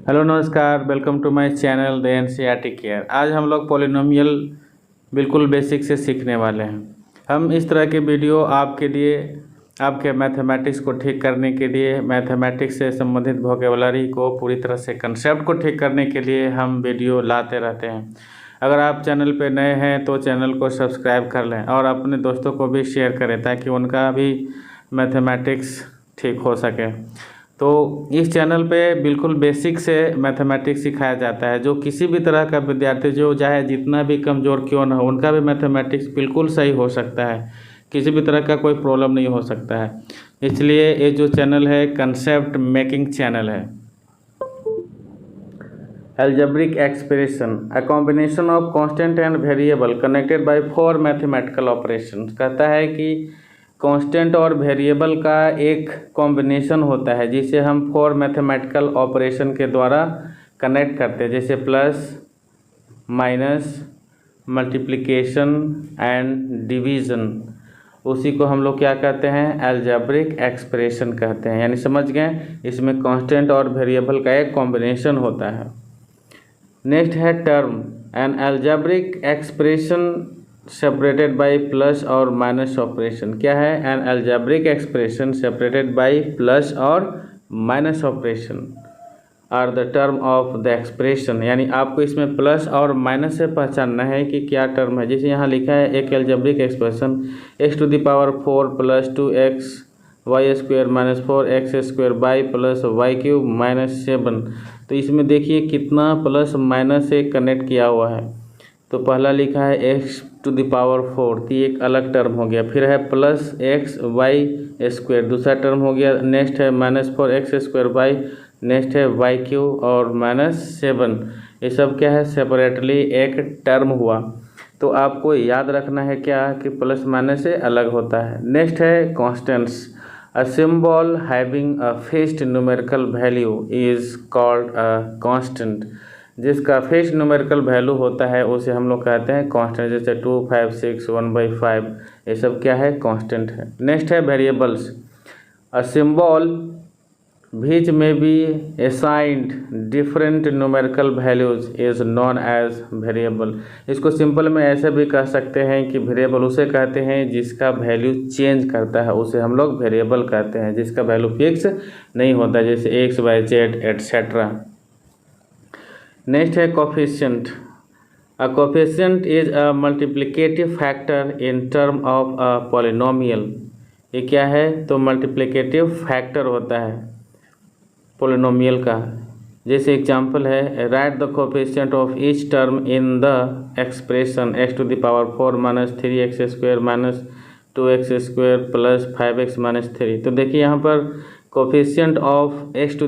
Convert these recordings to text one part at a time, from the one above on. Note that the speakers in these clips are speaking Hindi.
हेलो नमस्कार, welcome to my channel the NCERT care. आज हम लोग पॉलिनोमियल बिल्कुल बेसिक से सीखने वाले हैं। हम इस तरह के वीडियो आपके लिए, आपके मैथमेटिक्स को ठीक करने के लिए, मैथमेटिक्स से संबंधित वोकेबुलरी को पूरी तरह से कंसेप्ट को ठीक करने के लिए हम वीडियो लाते रहते हैं। अगर आप चैनल पे नए हैं तो चैनल को सब्सक्राइब कर लें और अपने दोस्तों को भी शेयर करें ताकि उनका भी मैथमेटिक्स ठीक हो सके। तो इस चैनल पे बिल्कुल बेसिक से मैथमेटिक्स सिखाया जाता है। जो किसी भी तरह का विद्यार्थी, जो चाहे जितना भी कमज़ोर क्यों ना हो, उनका भी मैथमेटिक्स बिल्कुल सही हो सकता है। किसी भी तरह का कोई प्रॉब्लम नहीं हो सकता है। इसलिए ये जो चैनल है कंसेप्ट मेकिंग चैनल है। Algebraic expression, a combination of constant and variable connected by four mathematical operations। कहता है कि कांस्टेंट और वेरिएबल का एक कॉम्बिनेशन होता है जिसे हम फोर मैथमेटिकल ऑपरेशन के द्वारा कनेक्ट करते हैं, जैसे plus, minus, multiplication and division. उसी को हम लोग क्या कहते हैं? अलजेब्रिक एक्सप्रेशन कहते हैं। यानी समझ गए, इसमें कांस्टेंट और वेरिएबल का एक कॉम्बिनेशन होता है। नेक्स्ट है term, an algebraic expression separated by plus और माइनस ऑपरेशन। क्या है? An algebraic expression separated by plus और minus operation are the term of the expression. यानी आपको इसमें प्लस और माइनस से पहचानना है कि क्या टर्म है। जैसे यहाँ लिखा है एक algebraic expression x⁴ plus 2x y square minus 4x square by plus y cube minus 7। तो इसमें देखिए कितना प्लस माइनस से कनेक्ट किया हुआ है। तो पहला लिखा है x⁴ तो ये एक अलग टर्म हो गया। फिर है प्लस x वाई स्क्वायर, दूसरा टर्म हो गया। नेक्स्ट है -4x स्क्वायर बाई, नेक्स्ट है वाई क्यूब और -7। ये सब क्या है? सेपरेटली एक टर्म हुआ। तो आपको याद रखना है क्या कि प्लस माइनस से अलग होता है। नेक्स्ट है constants. A symbol having a fixed numerical value is called a constant। जिसका फिक्स्ड न्यूमेरिकल वैल्यू होता है उसे हम लोग कहते हैं कांस्टेंट। जैसे 2, 5, 6, 1/5, ये सब क्या है? कांस्टेंट है। नेक्स्ट है variables. A symbol which may be assigned different numerical values is known as variable। इसको सिंपल में ऐसे भी कह सकते हैं कि वेरिएबल उसे कहते हैं जिसका वैल्यू चेंज करता है, उसे हम लोग वेरिएबल कहते हैं। जिसका वैल्यू फिक्स नहीं होता, जैसे x, y, z etcetera. Next है coefficient. A coefficient is a multiplicative factor in term of a polynomial. ये क्या है? तो मल्टीप्लिकेटिव फैक्टर होता है पोलिनोमियल का। जैसे एग्जांपल है, right the coefficient of each term in the expression x⁴ minus 3x square minus 2x square plus 5x minus 3। तो देखिए यहाँ पर कोफिशिएंट ऑफ x⁴। तो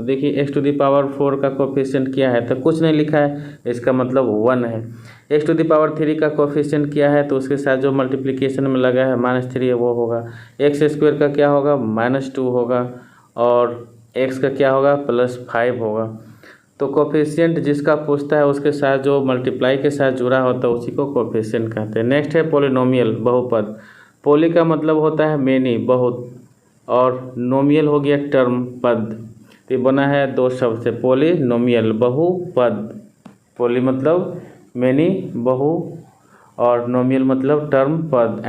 देखिए x⁴ का कोफिशिएंट क्या है? तो कुछ नहीं लिखा है, इसका मतलब 1 है। x⁴ का कोफिशिएंट क्या है? तो उसके साथ जो मल्टीप्लिकेशन में लगा है -3 है वो होगा। x स्क्वायर का क्या होगा? -2 होगा। और x का क्या होगा? +5 होगा। तो कोफिशिएंट जिसका पूछता है उसके साथ जो मल्टीप्लाई के साथ जुड़ा होता है उसी को कोफिशिएंट कहते हैं। नेक्स्ट है पॉलिनोमियल, बहुपद। पोली का मतलब होता है मेनी, बहुत, और नोमियल हो गया टर्म, पद। तो ये बना है दो शब्द से, पॉलिनोमियल, बहुपद। पोली मतलब मेनी, बहु, और नोमियल मतलब टर्म, पद।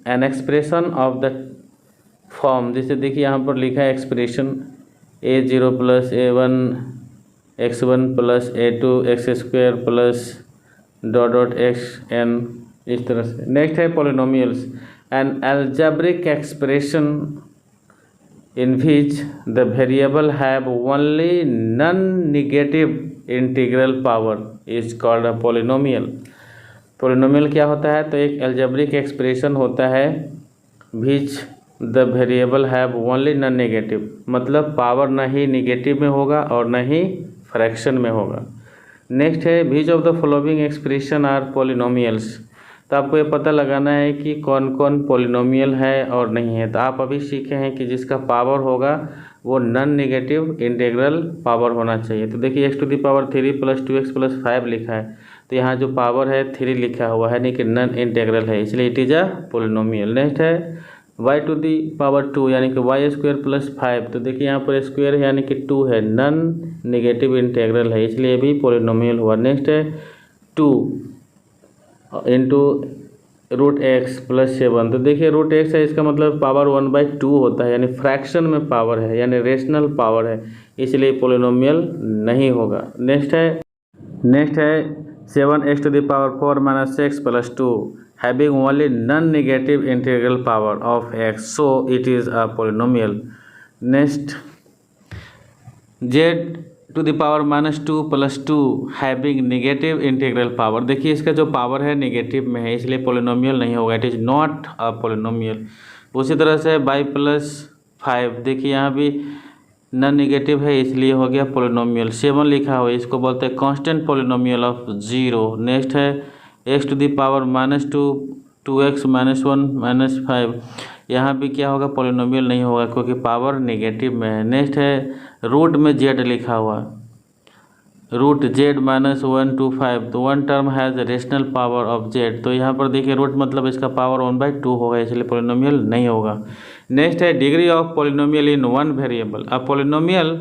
An expression of the form. जैसे देखिए यहाँ पर लिखा है expression a0 + a1 x1 + a2 x² plus ... xn, इस तरह से। नेक्स्ट है polynomials. N algebraic expression in which the variable have only non negative integral power is called a polynomial. Polynomial क्या होता है? तो एक अलजेब्रिक एक्सप्रेशन होता है which the variable have only non negative, मतलब पावर न ही निगेटिव में होगा और न ही फ्रैक्शन में होगा। नेक्स्ट है which of the following expression are polynomials. तो आपको ये पता लगाना है कि कौन कौन पॉलिनोमियल है और नहीं है। तो आप अभी सीखे हैं कि जिसका पावर होगा वो नॉन नेगेटिव इंटीग्रल पावर होना चाहिए। तो देखिए x⁴ प्लस 2x प्लस 5 लिखा है, तो यहाँ जो पावर है 3 लिखा हुआ है, नहीं कि नॉन इंटीग्रल है, इसलिए it is a polynomial. Next है वाई टू दी पावर 2 यानी कि वाई स्क्वायर प्लस 5, तो देखिए यहाँ पर स्क्वायर है यानी कि 2 है, नॉन नेगेटिव इंटीग्रल है, इसलिए भी पॉलिनोमियल हुआ। नेक्स्ट है 2 इंटू रूट एक्स प्लस 7, तो देखिए रूट एक्स है, इसका मतलब पावर 1/2 होता है, यानी फ्रैक्शन में पावर है, यानी रेशनल पावर है, इसलिए पॉलिनोमियल नहीं होगा। नेक्स्ट है 7x to the power 4 minus x plus 2 having only non-negative integral power of x, so it is a polynomial. Next, z to the power -2 plus 2 having negative integral power, देखिए इसका जो पावर है नेगेटिव में है, इसलिए पॉलिनोमियल नहीं होगा, it is not a polynomial. उसी तरह से बाई प्लस 5, देखिए यहाँ भी नॉन नेगेटिव है, इसलिए हो गया पॉलिनोमियल। 7 लिखा हुआ है, इसको बोलते हैं कांस्टेंट पॉलिनोमियल ऑफ 0। नेक्स्ट है x to the power -2 2x -1 -5, यहाँ भी क्या होगा, पॉलिनोमियल नहीं होगा क्योंकि पावर नेगेटिव में है। नेक्स्ट है रूट में z लिखा हुआ, रूट z -1 to 5, तो one term has rational power of z, तो यहाँ पर देखिए रूट मतलब इसका पावर 1/2 होगा, इसलिए पॉलिनोमियल नहीं होगा। नेक्स्ट है degree of polynomial in one variable, a polynomial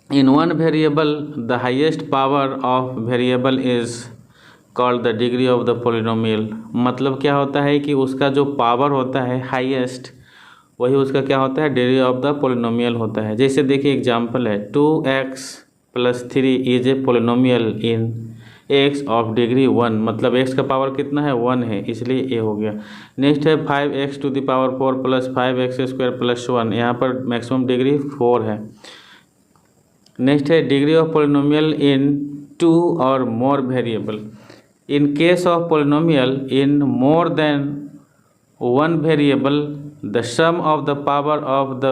in one variable the highest power of variable is called the degree of the polynomial, मतलब क्या होता है कि उसका जो पावर होता है हाईएस्ट, वही उसका क्या होता है, डिग्री ऑफ द पॉलिनोमियल होता है। जैसे देखिए एग्जांपल है 2x + 3 is a polynomial in x of degree 1, मतलब x का पावर कितना है, 1 है, इसलिए ये हो गया। नेक्स्ट है 5x to the power 4 plus 5x² plus 1, यहाँ पर मैक्सिमम डिग्री 4 है। नेक्स्ट है डिग्री ऑफ पॉलिनोमियल इन 2 और मोर variable, in case of polynomial in more than one variable, the sum of the power of the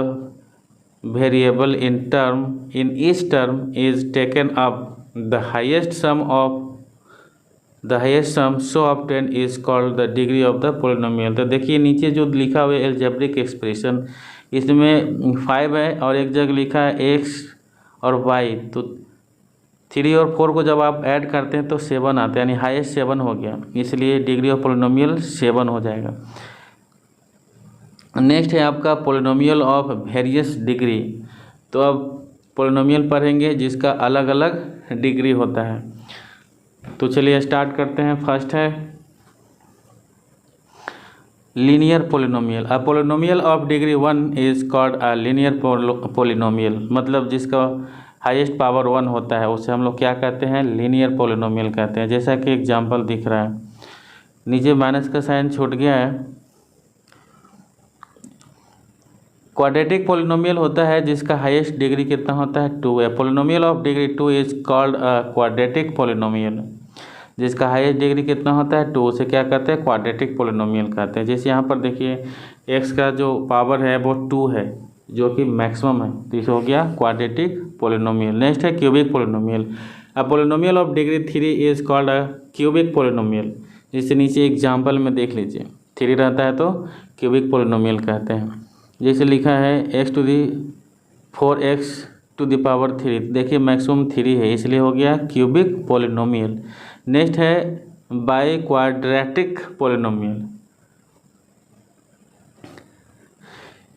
variable in each term is taken up, the highest sum so obtained is called the degree of the polynomial। तो देखिए नीचे जो लिखा हुआ है एल्जेब्रिक एक्सप्रेशन, इसमें 5 है और एक जगह लिखा है x और y, तो 3 और 4 को जब आप ऐड करते हैं तो 7 आता है, यानी हाईएस्ट 7 हो गया, इसलिए डिग्री ऑफ पॉलिनोमियल 7 हो जाएगा। नेक्स्ट है आपका पॉलिनोमियल ऑफ वेरियस डिग्री, तो अब पॉलिनोमियल पढ़ेंगे जिसका अलग अलग डिग्री होता है। तो चलिए स्टार्ट करते हैं। फर्स्ट है linear polynomial, a polynomial of degree 1 is called a linear polynomial, मतलब जिसका हाईएस्ट पावर 1 होता है उसे हम लोग क्या कहते हैं, लीनियर पॉलिनोमियल कहते हैं। जैसा कि एग्जांपल दिख रहा है, नीचे माइनस का साइन छूट गया है। क्वाड्रेटिक पॉलिनोमियल होता है जिसका हाईएस्ट डिग्री कितना होता है, 2 है। Polynomial of degree 2 is called a quadratic polynomial, जिसका हाईएस्ट डिग्री कितना होता है, 2, उसे क्या कहते हैं, क्वाड्रेटिक पॉलिनोमियल कहते हैं। जैसे यहाँ पर देखिए x का जो पावर है वो 2 है, जो कि मैक्सिमम है, तो इसे हो गया क्वाड्रेटिक पॉलिनोमियल। नेक्स्ट है cubic polynomial, a polynomial of degree 3 is called a cubic polynomial, जिससे नीचे एग्जांपल में देख लीजिए 3 रहता है तो क्यूबिक पॉलिनोमियल कहते हैं। जैसे लिखा है x to the 4x to the power 3, देखिए मैक्सिमम 3 है, इसलिए हो गया क्यूबिक पॉलिनोमियल। नेक्स्ट है बाई क्वाड्रेटिक पॉलिनोमियल,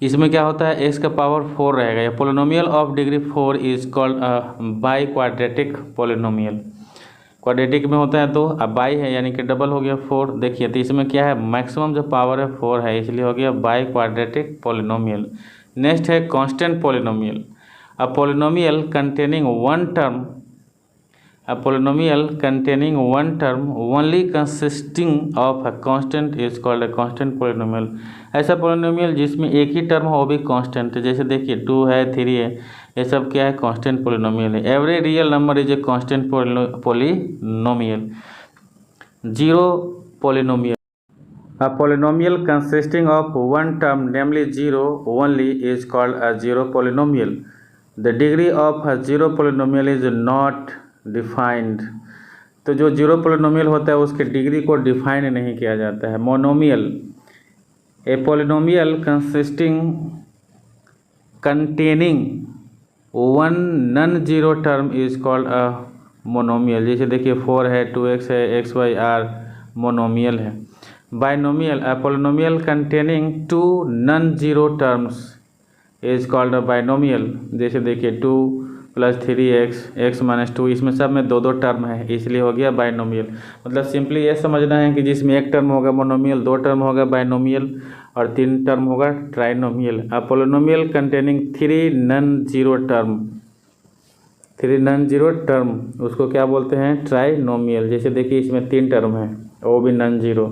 इसमें क्या होता है, x का पावर 4 रहेगा। या polynomial of degree 4 is called by quadratic polynomial, quadratic में होता है तो अब बाई है यानी कि डबल हो गया 4। देखिए तो इसमें क्या है, मैक्सिमम जो पावर है 4 है, इसलिए हो गया बाई क्वाड्रेटिक पॉलिनोमियल। नेक्स्ट है constant polynomial, a polynomial containing one term, a polynomial containing one term only consisting of a constant is called a constant polynomial। ऐसा polynomial जिसमें एक ही टर्म हो वो भी constant है, जैसे देखिए 2 है 3 है, ये सब क्या है, constant polynomial है। every real number is a constant polynomial। zero polynomial, a polynomial consisting of one term namely 0 only is called a zero polynomial। the degree of a zero polynomial is not defined, तो जो जीरो पॉलिनोमियल होता है उसके डिग्री को डिफाइन नहीं किया जाता है। Monomial, a polynomial containing one non zero term is called a monomial. जैसे देखिए 4 है 2x है xy r मोनोमियल है। Binomial, a polynomial containing two non-zero terms is called a binomial। जैसे देखिए 2 + 3x, x - 2, इसमें सब में दो दो टर्म है, इसलिए हो गया बाइनोमियल। मतलब सिंपली ये समझना है कि जिसमें एक टर्म होगा मोनोमियल, दो टर्म होगा बाइनोमियल और तीन टर्म होगा trinomial. A polynomial containing three non zero term उसको क्या बोलते हैं? ट्राइनोमियल। जैसे देखिए इसमें तीन टर्म है, वो भी नॉन जीरो।